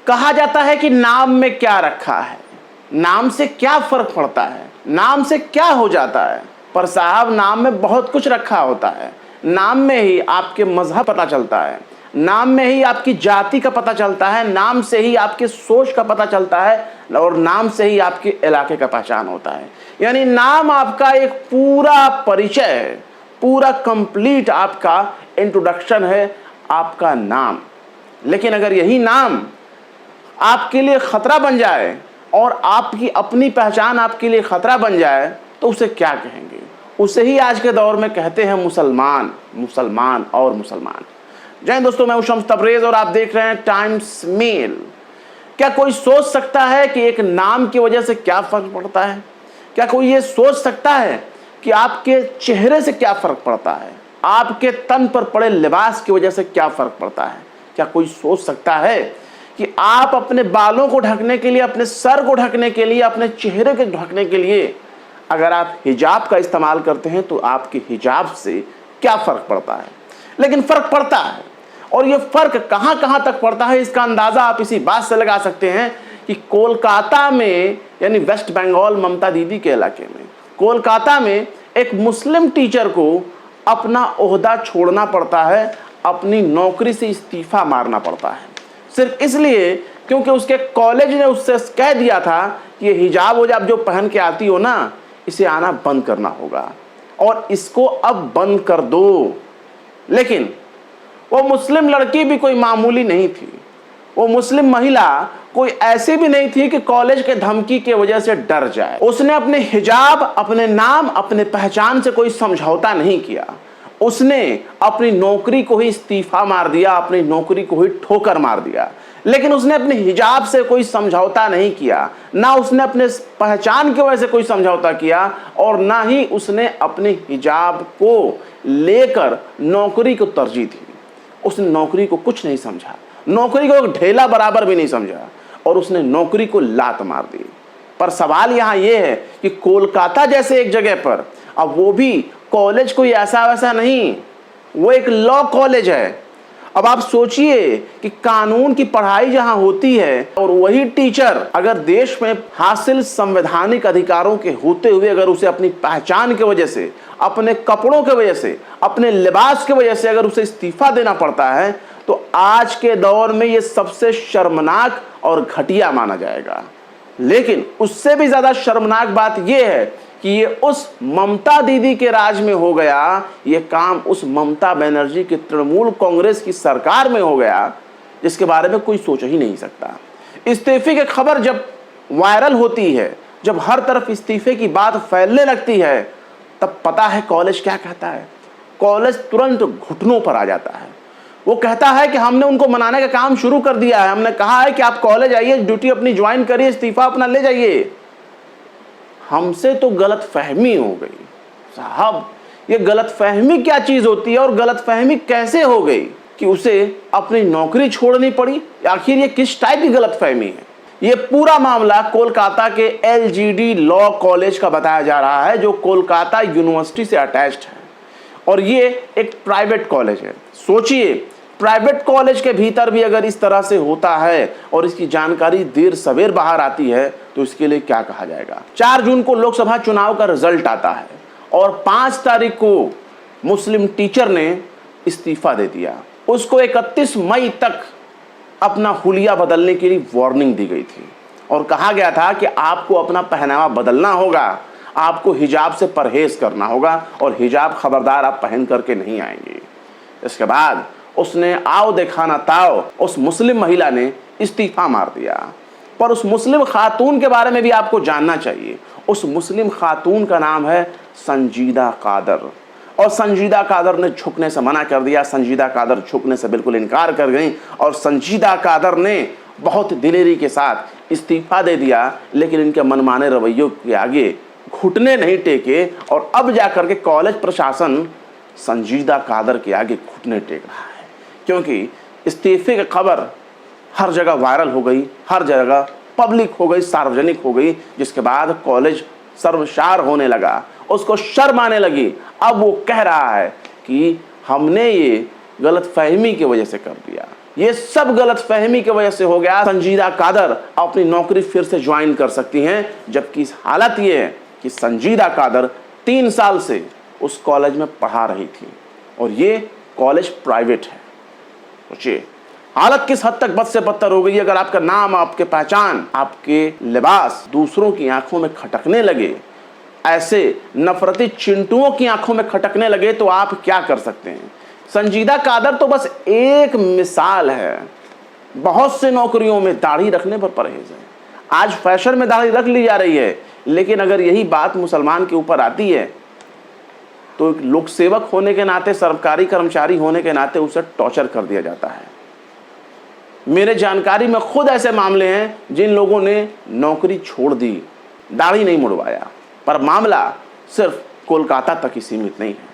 कहा जाता है कि नाम में क्या रखा है, नाम से क्या फर्क पड़ता है, नाम से क्या हो जाता है। पर साहब, नाम में बहुत कुछ रखा होता है। नाम में ही आपके मजहब पता चलता है, नाम में ही आपकी जाति का पता चलता है, नाम से ही आपके सोच का पता चलता है, और नाम से ही आपके इलाके का पहचान होता है। यानी नाम आपका एक पूरा परिचय है, पूरा कंप्लीट आपका इंट्रोडक्शन है, आपका नाम। लेकिन अगर यही नाम आपके लिए खतरा बन जाए और आपकी अपनी पहचान आपके लिए खतरा बन जाए तो उसे क्या कहेंगे? उसे ही आज के दौर में कहते हैं मुसलमान, मुसलमान और मुसलमान। जय दोस्तों, मैं हूं शम्स तबरेज और आप देख रहे हैं टाइम्स मेल। क्या कोई सोच सकता है कि एक नाम की वजह से क्या फर्क पड़ता है? क्या कोई ये सोच सकता है कि आपके चेहरे से क्या फर्क पड़ता है, आपके तन पर पड़े लिबास की वजह से क्या फर्क पड़ता है? क्या कोई सोच सकता है कि आप अपने बालों को ढकने के लिए, अपने सर को ढकने के लिए, अपने चेहरे को ढकने के लिए अगर आप हिजाब का इस्तेमाल करते हैं तो आपके हिजाब से क्या फर्क पड़ता है? लेकिन फर्क पड़ता है, और ये फर्क कहां कहां तक पड़ता है इसका अंदाजा आप इसी बात से लगा सकते हैं कि कोलकाता में, यानी वेस्ट बंगाल ममता दीदी के इलाके में, कोलकाता में एक मुस्लिम टीचर को अपना ओहदा छोड़ना पड़ता है, अपनी नौकरी से इस्तीफा मारना पड़ता है, सिर्फ इसलिए क्योंकि उसके कॉलेज ने उससे कह दिया था कि ये हिजाब वजाब जो पहन के आती हो ना, इसे आना बंद करना होगा और इसको अब बंद कर दो। लेकिन वो मुस्लिम लड़की भी कोई मामूली नहीं थी, वो मुस्लिम महिला कोई ऐसी भी नहीं थी कि कॉलेज के धमकी की वजह से डर जाए। उसने अपने हिजाब, अपने नाम, अपने पहचान से कोई समझौता नहीं किया। उसने अपनी नौकरी को ही इस्तीफा मार दिया, अपनी नौकरी को ही ठोकर मार दिया। लेकिन उसने अपने हिजाब से कोई समझौता नहीं किया, ना उसने अपने पहचान की वजह से कोई समझौता किया, और ना ही उसने अपने हिजाब को लेकर नौकरी को तरजीह दी। उसने नौकरी को कुछ नहीं समझा, नौकरी को एक ढेला बराबर भी नहीं समझा, और उसने नौकरी को लात मार दी। पर सवाल यहाँ यह है कि कोलकाता जैसे एक जगह पर, अब वो भी कॉलेज कोई ऐसा वैसा नहीं, वो एक लॉ कॉलेज है। अब आप सोचिए कि कानून की पढ़ाई जहां होती है और वही टीचर अगर देश में हासिल संवैधानिक अधिकारों के होते हुए अगर उसे अपनी पहचान की वजह से, अपने कपड़ों की वजह से, अपने लिबास की वजह से अगर उसे इस्तीफा देना पड़ता है तो आज के दौर में ये सबसे शर्मनाक और घटिया माना जाएगा। लेकिन उससे भी ज्यादा शर्मनाक बात यह है कि ये उस ममता दीदी के राज में हो गया, ये काम उस ममता बनर्जी की तृणमूल कांग्रेस की सरकार में हो गया, जिसके बारे में कोई सोच ही नहीं सकता। इस्तीफे की खबर जब वायरल होती है, जब हर तरफ इस्तीफे की बात फैलने लगती है, तब पता है कॉलेज क्या कहता है? कॉलेज तुरंत घुटनों पर आ जाता है। वो कहता है कि हमने उनको मनाने का काम शुरू कर दिया है, हमने कहा है कि आप कॉलेज आइए, ड्यूटी अपनी ज्वाइन करिए, इस्तीफा अपना ले जाइए। हमसे तो गलतफहमी हो गई। साहब, ये गलतफहमी क्या चीज होती है और गलतफहमी कैसे हो गई कि उसे अपनी नौकरी छोड़नी पड़ी? आखिर ये किस टाइप की गलतफहमी है? ये पूरा मामला कोलकाता के LGD लॉ कॉलेज का बताया जा रहा है, जो कोलकाता यूनिवर्सिटी से अटैच्ड है, और ये एक प्राइवेट कॉलेज है। सोचिए, प्राइवेट कॉलेज के भीतर भी अगर इस तरह से होता है और इसकी जानकारी देर सवेर बाहर आती है तो इसके लिए क्या कहा जाएगा। 4 जून को लोकसभा चुनाव का रिजल्ट आता है और 5 तारीख को मुस्लिम टीचर ने इस्तीफा दे दिया। उसको 31 मई तक अपना हुलिया बदलने के लिए वार्निंग दी गई थी और कहा गया था कि आपको अपना पहनावा बदलना होगा, आपको हिजाब से परहेज करना होगा और हिजाब खबरदार आप पहन करके नहीं आएंगे। इसके बाद उसने आओ देखा ना ताओ, उस मुस्लिम महिला ने इस्तीफा मार दिया। पर उस मुस्लिम खातून के बारे में भी आपको जानना चाहिए। उस मुस्लिम खातून का नाम है संजीदा कादर, और संजीदा कादर ने झुकने से मना कर दिया। संजीदा कादर झुकने से बिल्कुल इनकार कर गई और संजीदा कादर ने बहुत दिलेरी के साथ इस्तीफा दे दिया। लेकिन इनके मनमाने रवैयों के आगे घुटने नहीं टेके और अब जाकर के कॉलेज प्रशासन संजीदा कादर के आगे घुटने टेक रहा है, क्योंकि इस्तीफे की खबर हर जगह वायरल हो गई, हर जगह पब्लिक हो गई, सार्वजनिक हो गई, जिसके बाद कॉलेज सर्वसार होने लगा, उसको शर्म आने लगी। अब वो कह रहा है कि हमने ये गलतफहमी की वजह से कर दिया। ये सब गलतफहमी की वजह से हो गया। संजीदा कादर अपनी नौकरी फिर से ज्वाइन कर सकती हैं, जबकि इस हालत ये है कि संजीदा कादर 3 साल से उस कॉलेज में पढ़ा रही थी और ये कॉलेज प्राइवेट है। सोचिए हालत किस हद तक बद से बदतर हो गई। अगर आपका नाम, आपके पहचान, आपके लिबास दूसरों की आंखों में खटकने लगे, ऐसे नफरती चिंटुओं की आंखों में खटकने लगे, तो आप क्या कर सकते हैं। संजीदा कादर तो बस एक मिसाल है। बहुत से नौकरियों में दाढ़ी रखने पर परहेज है। आज फैशन में दाढ़ी रख ली जा रही है, लेकिन अगर यही बात मुसलमान के ऊपर आती है तो एक लोक सेवक होने के नाते, सरकारी कर्मचारी होने के नाते उसे टॉर्चर कर दिया जाता है। मेरे जानकारी में खुद ऐसे मामले हैं जिन लोगों ने नौकरी छोड़ दी, दाढ़ी नहीं मुड़वाया, पर मामला सिर्फ कोलकाता तक ही सीमित नहीं है।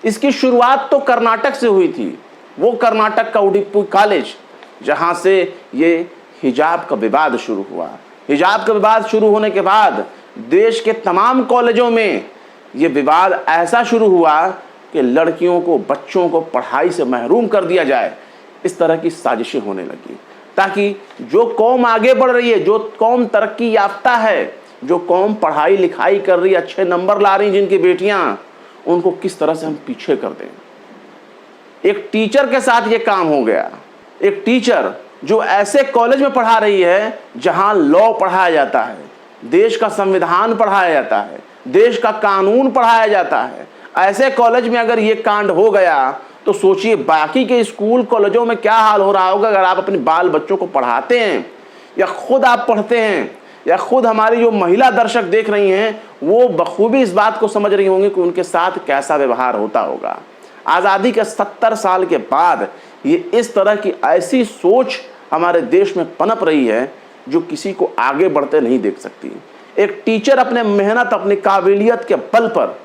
इसकी शुरुआत तो कर्नाटक से हुई थी। वो कर्नाटक का उडुपी कॉलेज जहां से ये हिजाब का विवाद शुरू हुआ। हिजाब का विवाद शुरू होने के बाद देश के तमाम कॉलेजों में ये विवाद ऐसा शुरू हुआ कि लड़कियों को, बच्चों को पढ़ाई से महरूम कर दिया जाए। इस तरह की साजिशें होने लगी ताकि जो कौम आगे बढ़ रही है, जो कौम तरक्की याफ्ता है, जो कौम पढ़ाई लिखाई कर रही है, अच्छे नंबर ला रही जिनकी बेटियां, उनको किस तरह से हम पीछे कर दें। एक टीचर के साथ ये काम हो गया। एक टीचर जो ऐसे कॉलेज में पढ़ा रही है जहां लॉ पढ़ाया जाता है, देश का संविधान पढ़ाया जाता है, देश का कानून पढ़ाया जाता है, ऐसे कॉलेज में अगर ये कांड हो गया तो सोचिए बाकी के स्कूल कॉलेजों में क्या हाल हो रहा होगा। अगर आप अपने बाल बच्चों को पढ़ाते हैं या खुद आप पढ़ते हैं या खुद हमारी जो महिला दर्शक देख रही हैं वो बखूबी इस बात को समझ रही होंगी कि उनके साथ कैसा व्यवहार होता होगा। आज़ादी के 70 साल के बाद ये इस तरह की ऐसी सोच हमारे देश में पनप रही है जो किसी को आगे बढ़ते नहीं देख सकती। एक टीचर अपने मेहनत, अपनी काबिलियत के बल पर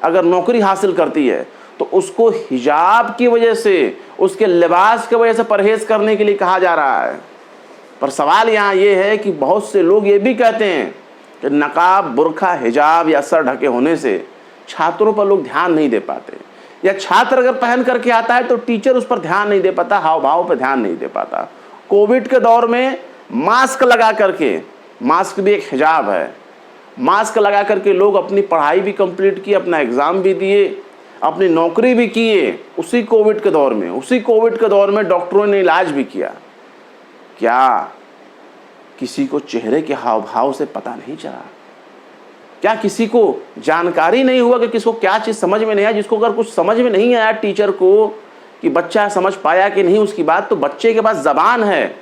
अगर नौकरी हासिल करती है तो उसको हिजाब की वजह से, उसके लिबास की वजह से परहेज करने के लिए कहा जा रहा है। पर सवाल यहाँ ये है कि बहुत से लोग ये भी कहते हैं कि नकाब, बुर्खा, हिजाब या सर ढके होने से छात्रों पर लोग ध्यान नहीं दे पाते, या छात्र अगर पहन करके आता है तो टीचर उस पर ध्यान नहीं दे पाता, हाव भाव पर ध्यान नहीं दे पाता। कोविड के दौर में मास्क लगा करके, मास्क भी एक हिजाब है, मास्क लगा करके लोग अपनी पढ़ाई भी कंप्लीट की, अपना एग्ज़ाम भी दिए, अपनी नौकरी भी किए। उसी कोविड के दौर में डॉक्टरों ने इलाज भी किया। क्या किसी को चेहरे के हाव भाव से पता नहीं चला? क्या किसी को जानकारी नहीं हुआ कि किसको क्या चीज़ समझ में नहीं आया? जिसको अगर कुछ समझ में नहीं आया टीचर को कि बच्चा समझ पाया कि नहीं उसकी बात, तो बच्चे के पास ज़बान है,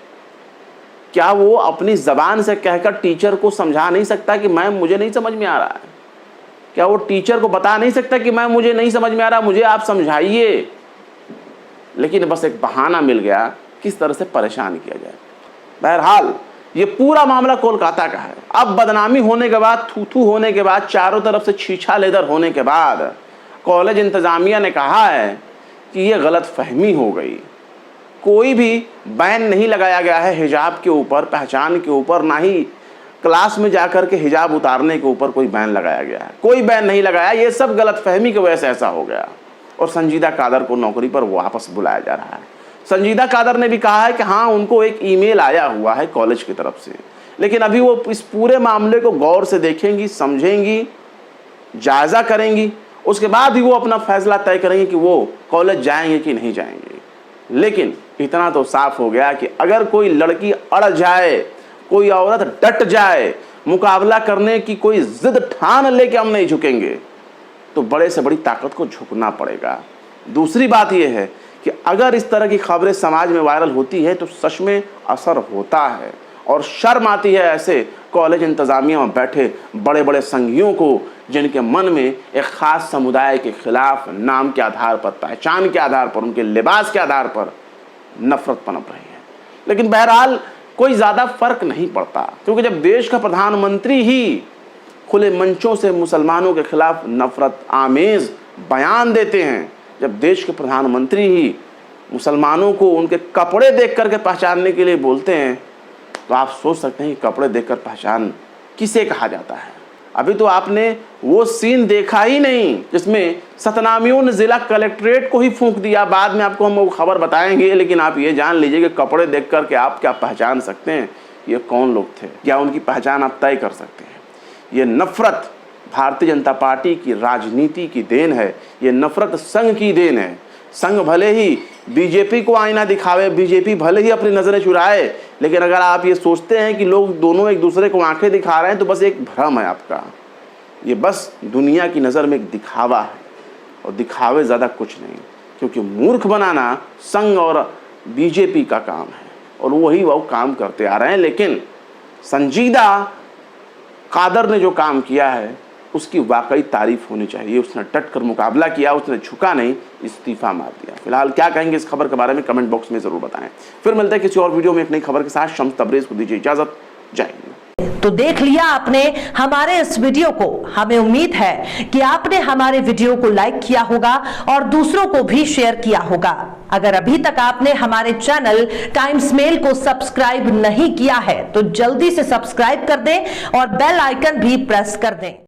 क्या वो अपनी ज़बान से कहकर टीचर को समझा नहीं सकता कि मैम मुझे नहीं समझ में आ रहा है? क्या वो टीचर को बता नहीं सकता कि मैम मुझे नहीं समझ में आ रहा, मुझे आप समझाइए? लेकिन बस एक बहाना मिल गया किस तरह से परेशान किया जाए। बहरहाल ये पूरा मामला कोलकाता का है। अब बदनामी होने के बाद, थू होने के बाद, चारों तरफ से छीछा लेदर होने के बाद कॉलेज इंतज़ामिया ने कहा है कि ये गलत फहमी हो गई। कोई भी बैन नहीं लगाया गया है हिजाब के ऊपर, पहचान के ऊपर, ना ही क्लास में जाकर के हिजाब उतारने के ऊपर कोई बैन लगाया गया है। कोई बैन नहीं लगाया। ये सब गलतफहमी की वजह से ऐसा हो गया और संजीदा कादर को नौकरी पर वापस बुलाया जा रहा है। संजीदा कादर ने भी कहा है कि हाँ उनको एक ईमेल आया हुआ है कॉलेज की तरफ से, लेकिन अभी वो इस पूरे मामले को गौर से देखेंगी, समझेंगी, जायज़ा करेंगी, उसके बाद ही वो अपना फैसला तय करेंगे कि वो कॉलेज जाएंगे कि नहीं जाएंगे। लेकिन इतना तो साफ हो गया कि अगर कोई लड़की अड़ जाए, कोई औरत डट जाए, मुकाबला करने की कोई जिद ठान ले कि हम नहीं झुकेंगे, तो बड़े से बड़ी ताकत को झुकना पड़ेगा। दूसरी बात यह है कि अगर इस तरह की खबरें समाज में वायरल होती है तो सच में असर होता है और शर्म आती है ऐसे कॉलेज इंतज़ामिया में बैठे बड़े बड़े संघियों को, जिनके मन में एक ख़ास समुदाय के खिलाफ नाम के आधार पर, पहचान के आधार पर, उनके लिबास के आधार पर नफरत पनप रही है। लेकिन बहरहाल कोई ज़्यादा फ़र्क नहीं पड़ता, क्योंकि जब देश का प्रधानमंत्री ही खुले मंचों से मुसलमानों के खिलाफ नफरत आमेज़ बयान देते हैं, जब देश के प्रधानमंत्री ही मुसलमानों को उनके कपड़े देख करके पहचानने के लिए बोलते हैं, तो आप सोच सकते हैं कि कपड़े देखकर पहचान किसे कहा जाता है। अभी तो आपने वो सीन देखा ही नहीं जिसमें सतनामियों ने जिला कलेक्ट्रेट को ही फूंक दिया। बाद में आपको हम वो खबर बताएंगे, लेकिन आप ये जान लीजिए कि कपड़े देख करके आप क्या पहचान सकते हैं ये कौन लोग थे, क्या उनकी पहचान आप तय कर सकते हैं। ये नफरत भारतीय जनता पार्टी की राजनीति की देन है, ये नफरत संघ की देन है। संघ भले ही बीजेपी को आईना दिखावे, बीजेपी भले ही अपनी नजरें चुराए, लेकिन अगर आप ये सोचते हैं कि लोग दोनों एक दूसरे को आंखें दिखा रहे हैं तो बस एक भ्रम है आपका। ये बस दुनिया की नज़र में एक दिखावा है और दिखावे ज़्यादा कुछ नहीं, क्योंकि मूर्ख बनाना संघ और बीजेपी का काम है और वही वो काम करते आ रहे हैं। लेकिन संजीदा कादर ने जो काम किया है उसकी वाकई तारीफ होनी चाहिए। उसने डट कर मुकाबला किया, उसने झुका नहीं, इस्तीफा मार दिया। फिलहाल क्या कहेंगे इस खबर के बारे में कमेंट बॉक्स में जरूर बताएं। फिर मिलते हैं किसी और वीडियो में एक नई खबर के साथ। शम्स तबरेज को दीजिए इजाजत। जय हिंद। तो देख लिया आपने हमारे इस वीडियो को। हमें उम्मीद है कि आपने हमारे वीडियो को लाइक किया होगा और दूसरों को भी शेयर किया होगा। अगर अभी तक आपने हमारे चैनल टाइम्स मेल को सब्सक्राइब नहीं किया है तो जल्दी से सब्सक्राइब कर दें और बेल आइकन भी प्रेस कर दें।